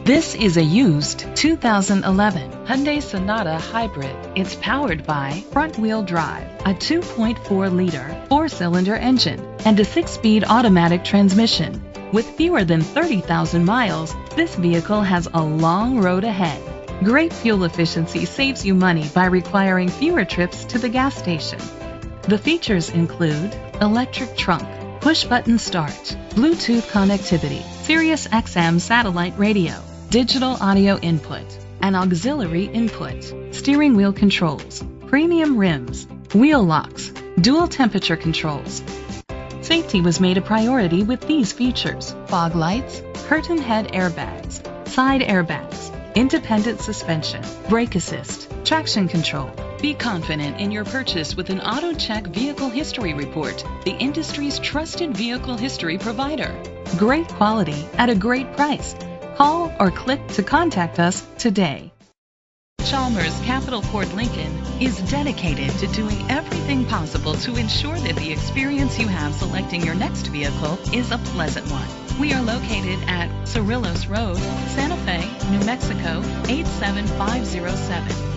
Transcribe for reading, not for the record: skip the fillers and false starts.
This is a used 2011 Hyundai Sonata Hybrid. It's powered by front-wheel drive, a 2.4-liter four-cylinder engine, and a 6-speed automatic transmission. With fewer than 30,000 miles, this vehicle has a long road ahead. Great fuel efficiency saves you money by requiring fewer trips to the gas station. The features include electric trunk, push-button start, Bluetooth connectivity, Sirius XM satellite radio, digital audio input, an auxiliary input, steering wheel controls, premium rims, wheel locks, dual temperature controls. Safety was made a priority with these features: fog lights, curtain head airbags, side airbags, independent suspension, brake assist, traction control. Be confident in your purchase with an AutoCheck Vehicle History Report, the industry's trusted vehicle history provider. Great quality at a great price. Call or click to contact us today. Chalmers Capital Ford Lincoln is dedicated to doing everything possible to ensure that the experience you have selecting your next vehicle is a pleasant one. We are located at Cerrillos Road, Santa Fe, New Mexico 87507.